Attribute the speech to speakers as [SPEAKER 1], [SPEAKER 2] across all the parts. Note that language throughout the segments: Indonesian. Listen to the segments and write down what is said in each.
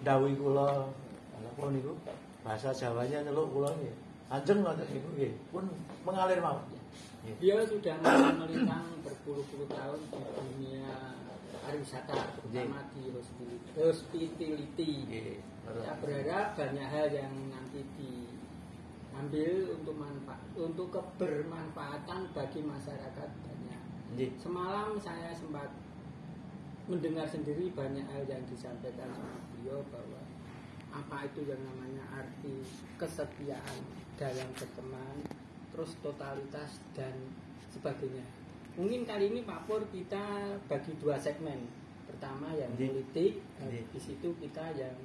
[SPEAKER 1] ndhawuhi kula napa niku bahasa Jawanya nyeluk kula nggih. Ajeng ngoten niku nggih, pun mengalir mawon.
[SPEAKER 2] Dia sudah melintang berpuluh-puluh tahun di dunia pariwisata, terutama di hospitality. Saya berharap banyak hal yang nanti diambil untuk kebermanfaatan bagi masyarakat banyak. Semalam saya sempat mendengar sendiri banyak hal yang disampaikan sama beliau bahwa apa itu yang namanya arti kesetiaan dalam berteman, terus totalitas dan sebagainya. Mungkin kali ini Pak Pur kita bagi dua segmen. Pertama yang politik, di situ kita yang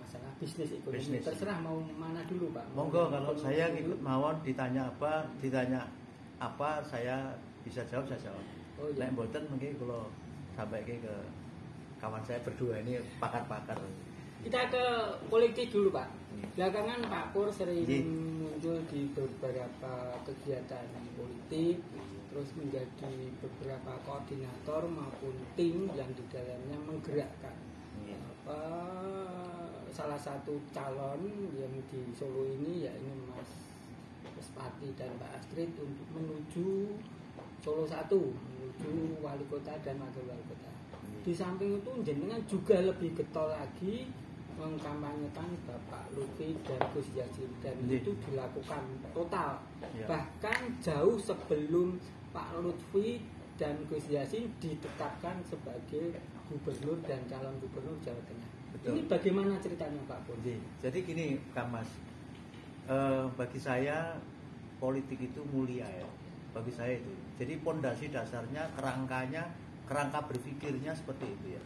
[SPEAKER 2] masalah bisnis ekonomi. Terserah mau mana dulu Pak.
[SPEAKER 1] Monggo kalau saya ikut mawon ditanya apa saya bisa jawab saya jawab. Oh, iya. Nek mboten mungkin kalau sampai ke kawan saya berdua ini pakar-pakar.
[SPEAKER 2] Kita ke politik dulu Pak. Belakangan Pak Pur sering muncul di beberapa kegiatan politik, terus menjadi beberapa koordinator maupun tim yang di dalamnya menggerakkan salah satu calon yang di Solo ini yaitu Mas Pati dan Mbak Astrid untuk menuju Solo 1, menuju wali kota dan wakil wali kota. Di samping itu jenengan juga lebih getol lagi mengkampanyekan Bapak Lutfi dan Gus Yassin dan itu dilakukan total. Bahkan jauh sebelum Pak Lutfi dan Gus Yassin ditetapkan sebagai gubernur dan calon gubernur Jawa Tengah. Betul. Ini bagaimana ceritanya Pak Pur?
[SPEAKER 1] Jadi gini Kang Mas, bagi saya politik itu mulia ya. Bagi saya itu. Jadi pondasi dasarnya, kerangka berpikirnya seperti itu ya.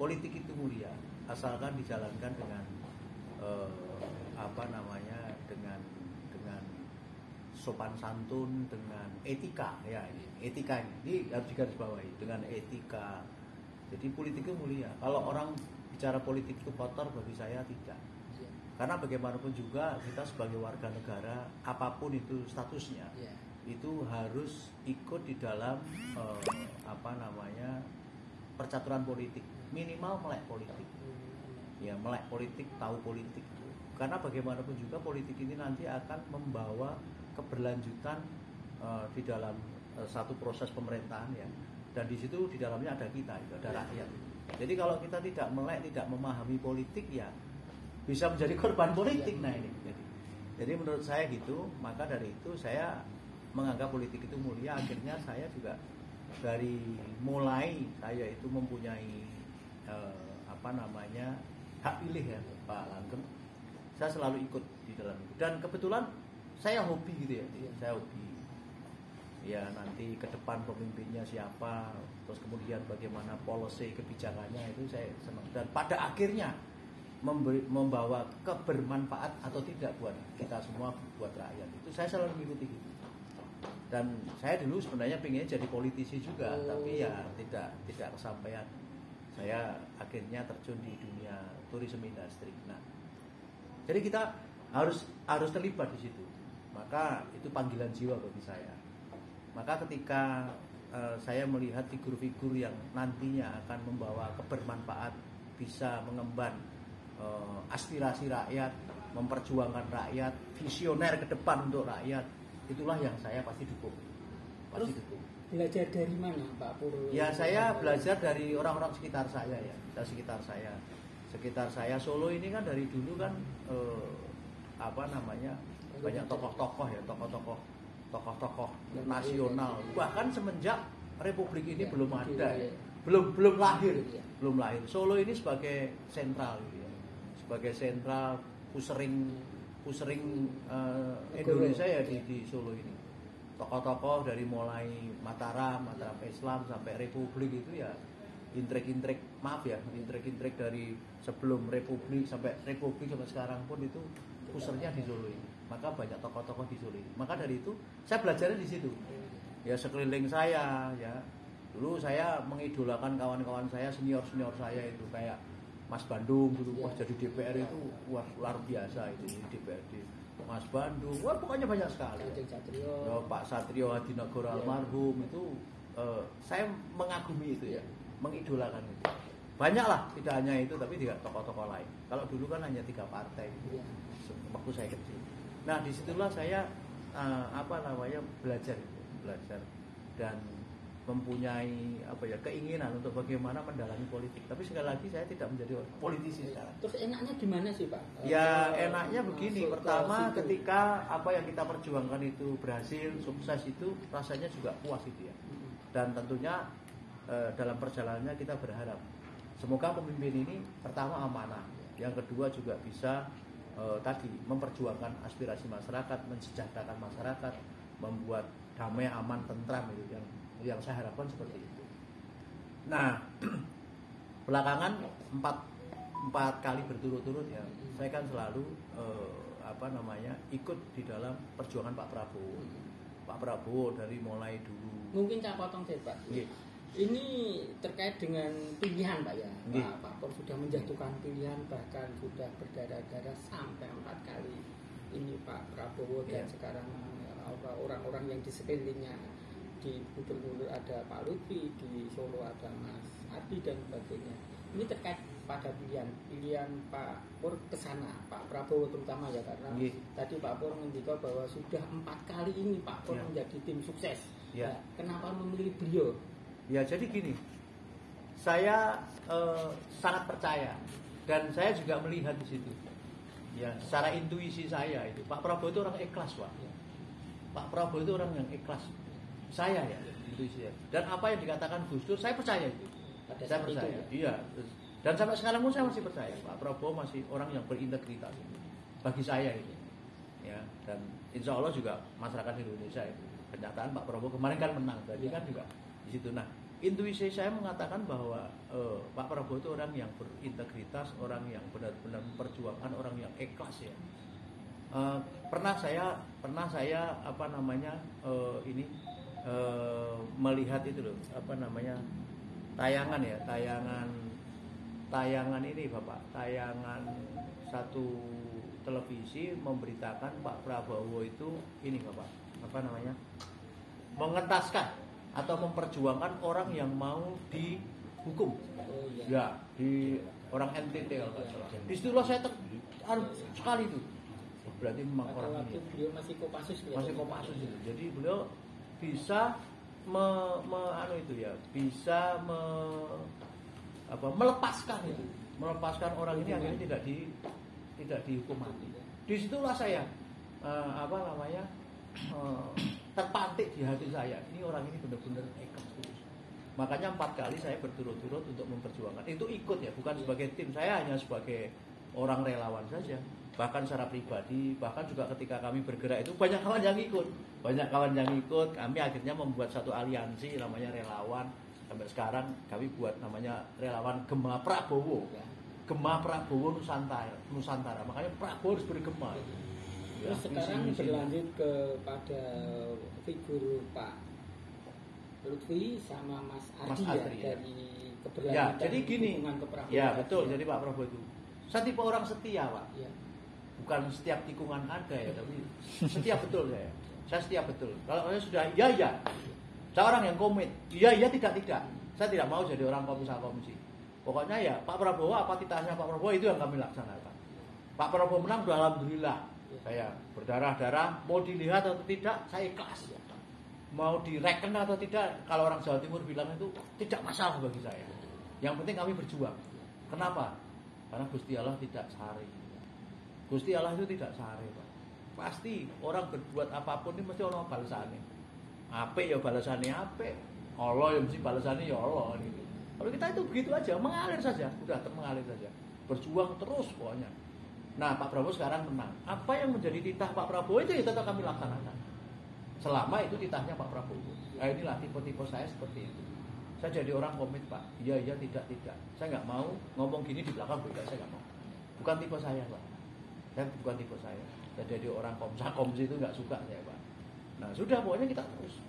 [SPEAKER 1] Politik itu mulia, asalkan dijalankan dengan dengan sopan santun, dengan etika ya. Etika ini harus digarisbawahi dengan etika. Jadi politik itu mulia. Kalau orang bicara politik itu kotor, bagi saya tidak. Karena bagaimanapun juga kita sebagai warga negara, apapun itu statusnya, itu harus ikut di dalam percaturan politik, minimal melek politik. Ya, melek politik, tahu politik. Karena bagaimanapun juga politik ini nanti akan membawa keberlanjutan di dalam satu proses pemerintahan ya. Dan di situ di dalamnya ada kita, ada rakyat. Jadi kalau kita tidak melek, tidak memahami politik ya bisa menjadi korban politik. Nah ini. Jadi menurut saya gitu, maka dari itu saya menganggap politik itu mulia. Akhirnya saya juga dari mulai saya itu mempunyai hak pilih ya Pak Langgeng, saya selalu ikut di dalam itu. Dan kebetulan saya hobi gitu ya, saya hobi. Ya nanti ke depan pemimpinnya siapa, terus kemudian bagaimana policy kebijakannya itu saya senang. Dan pada akhirnya membawa kebermanfaat atau tidak buat kita semua, buat rakyat. Itu saya selalu mengikuti gitu. Dan saya dulu sebenarnya pengennya jadi politisi juga, tapi ya tidak kesampaian. Saya akhirnya terjun di dunia tourism industry. Nah, jadi kita harus terlibat di situ. Maka itu panggilan jiwa bagi saya. Maka ketika saya melihat figur-figur yang nantinya akan membawa kebermanfaat, bisa mengemban aspirasi rakyat, memperjuangkan rakyat, visioner ke depan untuk rakyat, itulah yang saya pasti dukung.
[SPEAKER 2] Belajar dari mana Pak Pur?
[SPEAKER 1] Ya saya belajar dari orang-orang sekitar saya ya. Sekitar saya Solo ini kan dari dulu kan banyak tokoh-tokoh ya, tokoh-tokoh nasional. Bahkan semenjak Republik ini belum ada ya. Belum lahir. Solo ini sebagai sentral gitu ya. Sebagai sentral pusering Indonesia ya di Solo ini. Tokoh-tokoh dari mulai Mataram Islam sampai Republik itu ya intrik dari sebelum Republik sampai sekarang pun itu pusernya di Solo ini. Maka banyak tokoh-tokoh di Solo ini. Maka dari itu saya belajarnya di situ. Ya sekeliling saya ya. Dulu saya mengidolakan kawan-kawan saya, senior saya itu kayak Mas Bandung dulu, wah jadi DPR itu wah luar biasa itu DPRD. Mas Bandung, wah pokoknya banyak sekali. Pak Satrio Hadinegoro almarhum itu saya mengagumi itu ya, mengidolakan itu. banyak lah, tidak hanya itu tapi juga tokoh-tokoh lain. Kalau dulu kan hanya 3 partai
[SPEAKER 2] Iya.
[SPEAKER 1] waktu saya kecil. Nah disitulah saya belajar dan mempunyai keinginan untuk bagaimana mendalami politik. Tapi sekali lagi saya tidak menjadi politisi sekarang.
[SPEAKER 2] Terus enaknya gimana sih Pak?
[SPEAKER 1] Ya enaknya begini,
[SPEAKER 2] masuk
[SPEAKER 1] pertama
[SPEAKER 2] ke situ.
[SPEAKER 1] ketika apa yang kita perjuangkan itu berhasil, sukses itu rasanya juga puas itu ya. Dan tentunya dalam perjalanannya kita berharap semoga pemimpin ini pertama amanah, yang kedua juga bisa tadi memperjuangkan aspirasi masyarakat, mensejahterakan masyarakat, membuat damai, aman, tentram itu yang saya harapkan seperti itu. Nah, belakangan 4 kali berturut-turut ya, saya kan selalu ikut di dalam perjuangan Pak Prabowo. Pak Prabowo dari mulai dulu.
[SPEAKER 2] Mungkin saya potong saya Pak.
[SPEAKER 1] Nggih.
[SPEAKER 2] Ini terkait dengan pilihan Pak ya.
[SPEAKER 1] Nggih.
[SPEAKER 2] Pak Pur sudah menjatuhkan pilihan, bahkan sudah berdarah-darah sampai 4 kali. Ini Pak Prabowo dan
[SPEAKER 1] Iya.
[SPEAKER 2] sekarang orang-orang yang di sekelilingnya, di Gubernur ada Pak Lutfi, di Solo ada Mas Adi dan sebagainya. Ini terkait pada pilihan Pak Pur ke sana, Pak Prabowo terutama ya, karena
[SPEAKER 1] Nggih.
[SPEAKER 2] tadi Pak Pur menjawab bahwa sudah 4 kali ini Pak Pur
[SPEAKER 1] Iya.
[SPEAKER 2] menjadi tim sukses.
[SPEAKER 1] Iya.
[SPEAKER 2] Nah, kenapa memilih beliau?
[SPEAKER 1] Ya jadi gini, saya sangat percaya dan saya juga melihat di situ. Ya, secara intuisi saya itu Pak Prabowo itu orang ikhlas, Pak. Pak Prabowo itu orang yang ikhlas. Saya ya, intuisi saya. Dan apa yang dikatakan Gus Dur, saya percaya itu.
[SPEAKER 2] Pada
[SPEAKER 1] Saya
[SPEAKER 2] saat itu,
[SPEAKER 1] percaya.
[SPEAKER 2] ya?
[SPEAKER 1] Iya. Dan sampai sekarang pun saya masih percaya Pak Prabowo masih orang yang berintegritas. Bagi saya itu. Ya, dan insya Allah juga masyarakat Indonesia itu. Kenyataan Pak Prabowo kemarin kan menang, berarti kan juga di situ. Nah, intuisi saya mengatakan bahwa Pak Prabowo itu orang yang berintegritas, orang yang benar-benar memperjuangkan, orang yang ikhlas ya. Pernah saya melihat itu loh, tayangan ini Bapak, tayangan satu televisi memberitakan Pak Prabowo itu ini Bapak, mengentaskan atau memperjuangkan orang yang mau dihukum.
[SPEAKER 2] Oh iya.
[SPEAKER 1] Ya, di orang NTT kalau nggak salah. Di situlah saya sekali itu. Berarti memang
[SPEAKER 2] Pada
[SPEAKER 1] orang
[SPEAKER 2] waktu
[SPEAKER 1] ini
[SPEAKER 2] beliau masih Kopassus ya.
[SPEAKER 1] masih Kopassus itu. Jadi beliau bisa melepaskan orang ini akhirnya tidak dihukum mati. Disitulah saya terpantik di hati saya. Ini orang ini benar-benar ikhlas tulus. Makanya 4 kali saya berturut-turut untuk memperjuangkan. Itu ikut ya, bukan sebagai tim. Saya hanya sebagai orang relawan saja. Bahkan secara pribadi, bahkan juga ketika kami bergerak itu banyak kawan yang ikut. Kami akhirnya membuat satu aliansi namanya Relawan. Sampai sekarang kami buat namanya Relawan Gema Prabowo. Gema Prabowo Nusantara. Makanya Prabowo harus bergema.
[SPEAKER 2] Terus sekarang berlanjut kepada figur Pak Lutfi sama Mas Adi ya,
[SPEAKER 1] Adri, ya.
[SPEAKER 2] dari keberlanjutan
[SPEAKER 1] Ya, jadi gini.
[SPEAKER 2] hubungan keprabowoan.
[SPEAKER 1] Ya, betul. Jadi Pak Prabowo itu saya tipe orang setia, Pak.
[SPEAKER 2] Ya.
[SPEAKER 1] Bukan setiap tikungan ada ya, tapi setia betul saya. Saya setia betul. Kalau saya sudah iya. Saya orang yang komit. Iya, tidak. Saya tidak mau jadi orang komisi. Pokoknya ya Pak Prabowo, apa titahnya Pak Prabowo itu yang kami laksanakan. Pak Prabowo menang, alhamdulillah. Saya berdarah-darah, mau dilihat atau tidak, saya ikhlas. Mau direken atau tidak, kalau orang Jawa Timur bilang itu tidak masalah bagi saya. Yang penting kami berjuang. Kenapa? Karena Gusti Allah tidak sare. Gusti Allah itu tidak sare, Pak. Pasti orang berbuat apapun ini mesti ono balasannya. Apik ya balasannya apik. Allah ya mesti balasannya ya Allah gitu. Kalau kita itu begitu aja, mengalir saja, udah mengalir saja. Berjuang terus pokoknya. Nah, Pak Prabowo sekarang menang. Apa yang menjadi titah Pak Prabowo itu ya tetap kami laksanakan. Selama itu titahnya Pak Prabowo. Nah, inilah tipe-tipe saya seperti itu. Saya jadi orang komit, Pak. Iya, tidak. Saya nggak mau ngomong gini di belakang beda, saya nggak mau. Bukan tipe saya, Pak. Saya bukan tipe saya. Saya jadi orang komsa itu nggak suka saya, Pak. Nah, sudah pokoknya kita terus